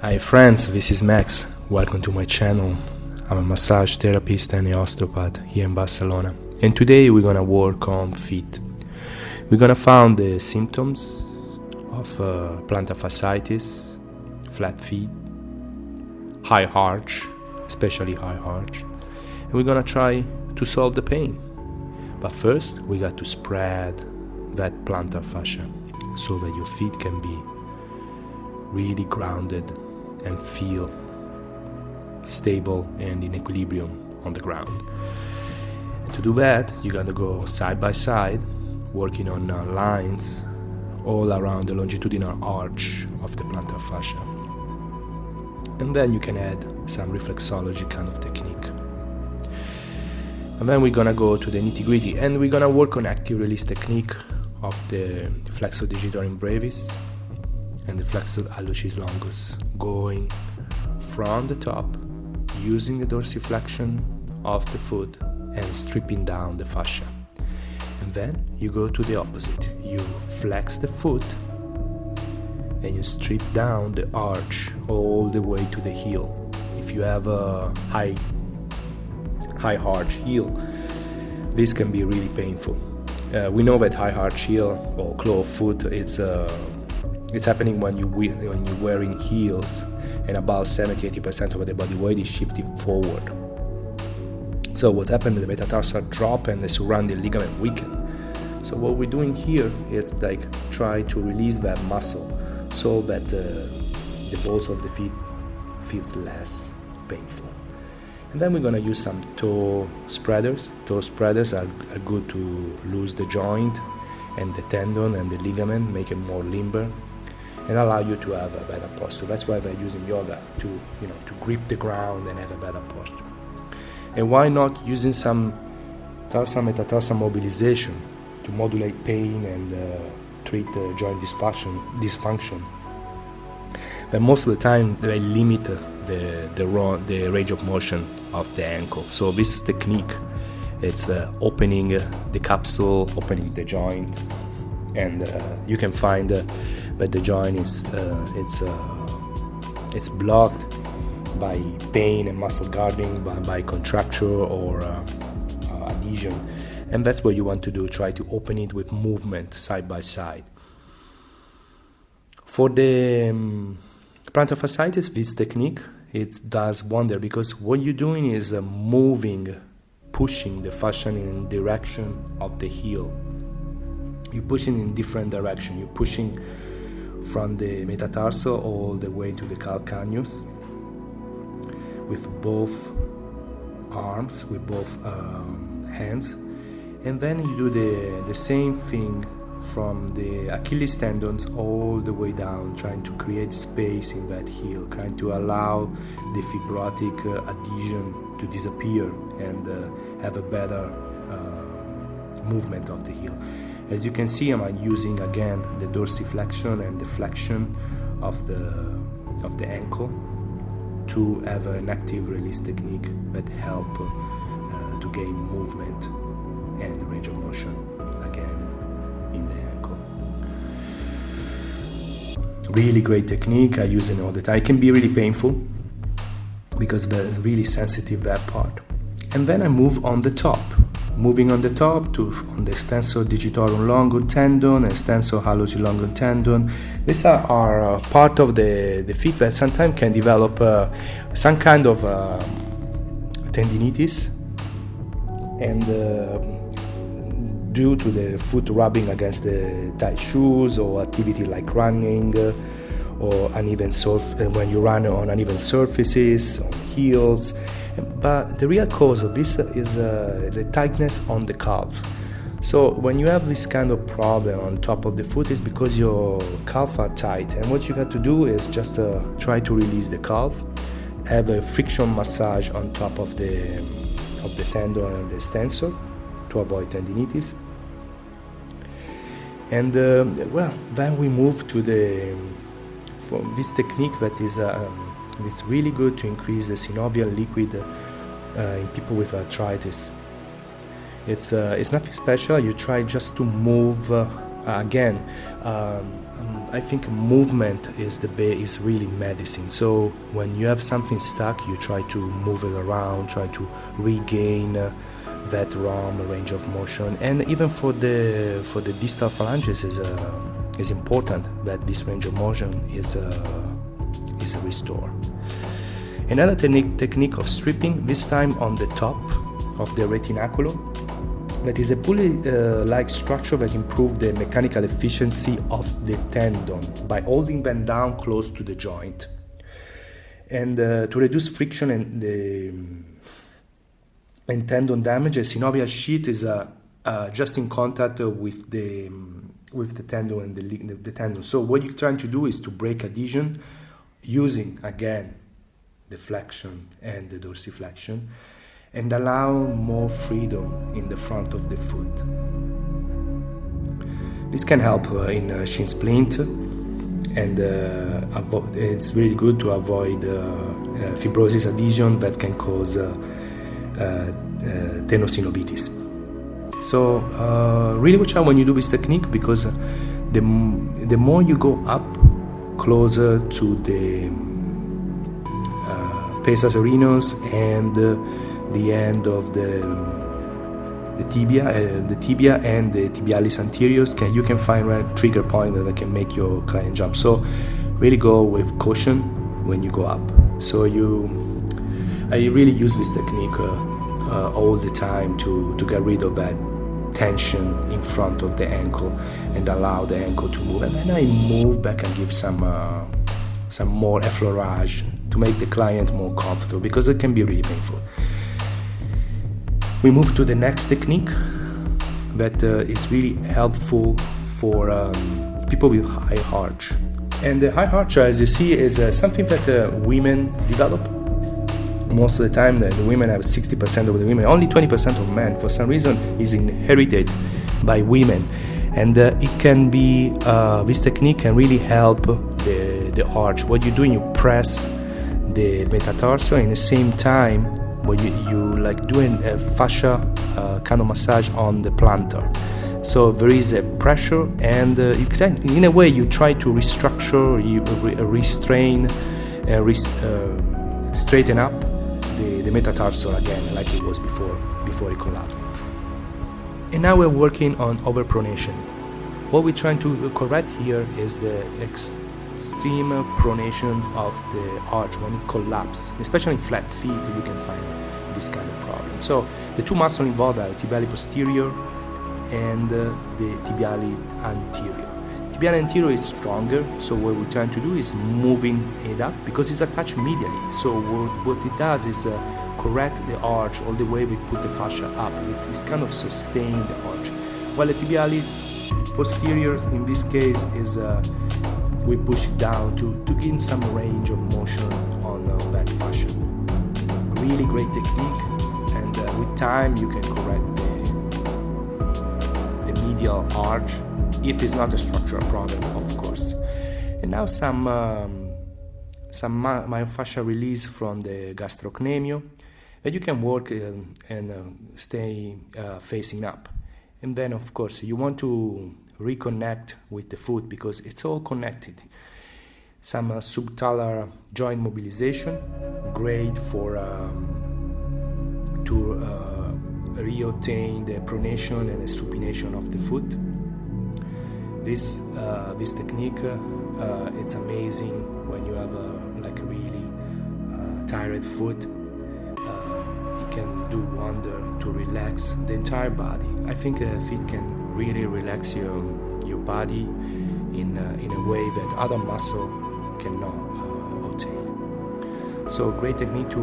Hi friends, this is Max. Welcome to my channel. I'm a massage therapist and an osteopath here in Barcelona. And today we're gonna work on feet. We're gonna find the symptoms of plantar fasciitis, flat feet, high arch, especially high arch. And we're gonna try to solve the pain. But first, we got to spread that plantar fascia so that your feet can be really grounded and feel stable and in equilibrium on the ground. And to do that, you're going to go side by side, working on lines all around the longitudinal arch of the plantar fascia. And then you can add some reflexology kind of technique. And then we're going to go to the nitty-gritty, and we're going to work on active release technique of the flexor digitorum brevis and the flexor hallucis longus, going from the top, using the dorsiflexion of the foot and stripping down the fascia. And then you go to the opposite. You flex the foot and you strip down the arch all the way to the heel. If you have a high arch heel, this can be really painful. We know that high arch heel or claw foot it's happening when you're wearing heels, and about 70-80% of the body weight is shifted forward. So what happened, the metatarsal drop and the surrounding ligament weaken. So what we're doing here is like try to release that muscle so that the balls of the feet feels less painful. And then we're going to use some toe spreaders. Toe spreaders are good to lose the joint and the tendon and the ligament, make it more limber, and allow you to have a better posture. That's why they're using yoga, to grip the ground and have a better posture. And why not using some tarsal metatarsal mobilization to modulate pain and treat joint dysfunction? But most of the time they limit the range of motion of the ankle. So this technique, it's opening the capsule, opening the joint, and you can find that the joint is it's blocked by pain and muscle guarding, by contracture or adhesion, and that's what you want to do. Try to open it with movement side by side. For the plantar fasciitis, this technique, it does wonder, because what you're doing is pushing the fascia in direction of the heel. You're pushing in different direction. You're pushing from the metatarsal all the way to the calcaneus with both arms, with both hands, and then you do the same thing from the Achilles tendons all the way down, trying to create space in that heel, trying to allow the fibrotic adhesion to disappear and have a better movement of the heel. As you can see, I'm using again the dorsiflexion and the flexion of the ankle to have an active release technique that help to gain movement and range of motion again in the ankle. Really great technique. I use it all the time. It can be really painful because it's really sensitive, that part. And then I move on the top. Moving on the top on the extensor digitorum longus tendon, extensor hallucis longus tendon. These are part of the feet that sometimes can develop some kind of tendinitis, and due to the foot rubbing against the tight shoes or activity like running or uneven when you run on uneven surfaces, on heels. But the real cause of this is the tightness on the calf. So when you have this kind of problem on top of the foot, is because your calf are tight, and what you got to do is just try to release the calf, have a friction massage on top of the tendon and the extensor to avoid tendinitis. And then we move to this technique that is it's really good to increase the synovial liquid in people with arthritis. It's nothing special. You try just to move Again, I think movement is really medicine. So when you have something stuck, you try to move it around, try to regain that range of motion. And even for the distal phalanges is important that this range of motion is restored. Another technique of stripping, this time on the top of the retinaculum. That is a pulley-like structure that improves the mechanical efficiency of the tendon by holding them down close to the joint. And to reduce friction and tendon damage, a synovial sheet is just in contact with the tendon and the tendon. So what you're trying to do is to break adhesion using, again, the flexion and the dorsiflexion, and allow more freedom in the front of the foot. This can help in shin splint, and it's really good to avoid fibrosis adhesion that can cause tenosynovitis. So really watch out when you do this technique, because the more you go up closer to the pes arenos and the end of the tibia and the tibialis anteriors, you can find a trigger point that can make your client jump. So really go with caution when you go up. So I really use this technique all the time to get rid of that tension in front of the ankle and allow the ankle to move. And then I move back and give some more effleurage to make the client more comfortable, because it can be really painful. We move to the next technique that is really helpful for people with high arch. And the high arch, as you see, is something that women develop. Most of the time, the women have 60% of the women, only 20% of men, for some reason, is inherited by women. And it can be, this technique can really help the arch. What you're doing, you press the metatarsal, and at the same time, when you like doing a fascia kind of massage on the plantar. So there is a pressure, and you can, in a way, you try to restructure, restrain, straighten up the metatarsal again, like it was before it collapsed. And now we're working on overpronation. What we're trying to correct here is the extreme pronation of the arch when it collapses. Especially in flat feet, you can find this kind of problem. So the two muscles involved are tibialis posterior and the tibialis anterior. Tibialis anterior is stronger, so what we're trying to do is moving it up, because it's attached medially. So what it does is correct the arch all the way. We put the fascia up. It is kind of sustain the arch. While the tibialis posterior, in this case, is we push it down to give some range of motion on that fascia. Really great technique, and with time you can correct the medial arch if it's not a structural problem, of course. And now some myofascial release from the gastrocnemius that you can work and stay facing up. And then, of course, you want to reconnect with the foot, because it's all connected. Some subtalar joint mobilization, great for to reobtain the pronation and the supination of the foot. This technique, it's amazing when you have like a really tired foot. It can do wonder to relax the entire body. I think feet can really relax your body in a way that other muscle cannot obtain. So great technique to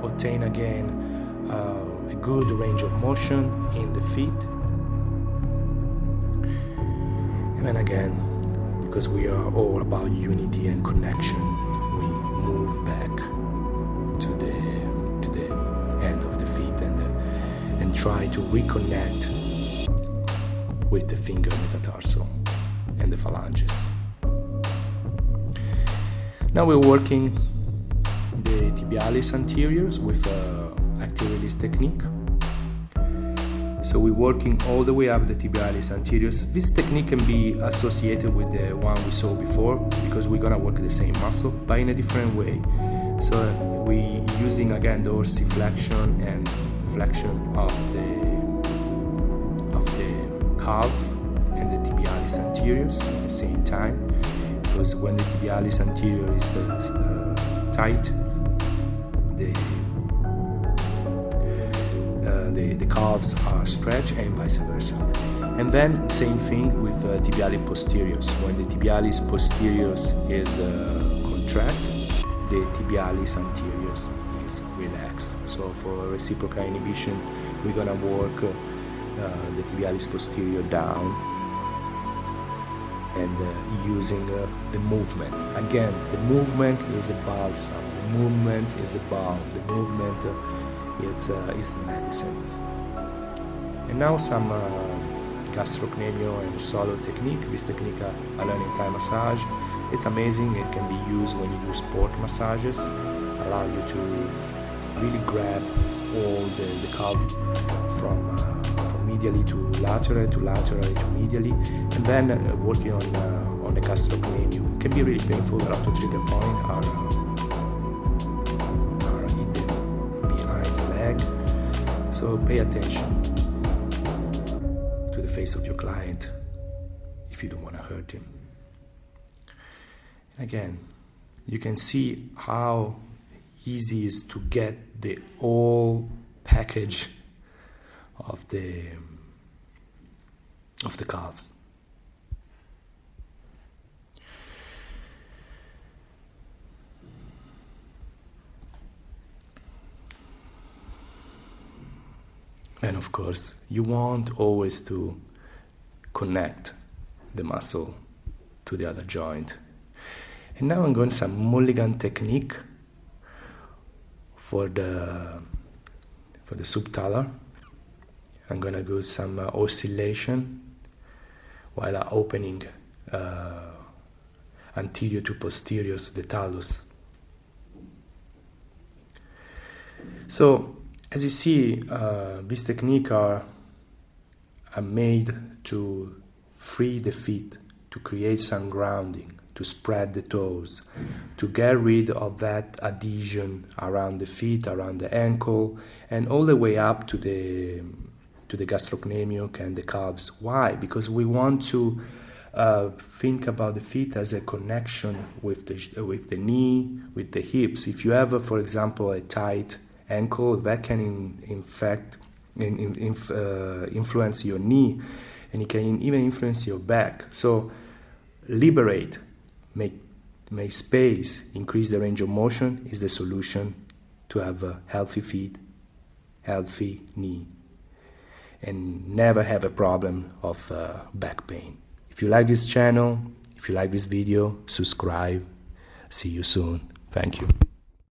obtain again a good range of motion in the feet. And then again, because we are all about unity and connection, we move back to the end of the feet and try to reconnect with the finger metatarsal and the phalanges. Now we're working the tibialis anteriors with active release technique. So we're working all the way up the tibialis anteriors. This technique can be associated with the one we saw before, because we're gonna work the same muscle, but in a different way. So we're using again dorsiflexion and flexion of the calf and the tibialis anteriors at the same time, because when the tibialis anterior is tight, the calves are stretched, and vice versa. And then same thing with tibialis posteriors. When the tibialis posteriors is contract, the tibialis anteriors is relaxed. So for reciprocal inhibition, we're gonna work the tibialis posterior down and using the movement. Again, the movement is a balsam. The movement is a balm. The movement is medicine. And now some gastrocnemial and solo technique. This technique I learned in Thai massage. It's amazing. It can be used when you do sport massages. Allow you to really grab all the calf from medially to lateral, to medially, and then working on the gastrocnemium. It can be really painful. A lot of trigger points are hidden behind the leg. So pay attention to the face of your client if you don't want to hurt him. And again, you can see how easy it is to get the whole package of the calves. And of course, you want always to connect the muscle to the other joint. And now I'm going some mulligan technique for the subtalar. I'm gonna do some oscillation while opening anterior to posterior the talus. So as you see, these techniques are made to free the feet, to create some grounding, to spread the toes, to get rid of that adhesion around the feet, around the ankle, and all the way up to the gastrocnemius and the calves. Why? Because we want to think about the feet as a connection with the knee, with the hips. If you have, for example, a tight ankle, that can influence your knee, and it can even influence your back. So liberate, make space, increase the range of motion is the solution to have healthy feet, healthy knee, and never have a problem of back pain. If you like this channel, if you like this video, subscribe. See you soon. Thank you.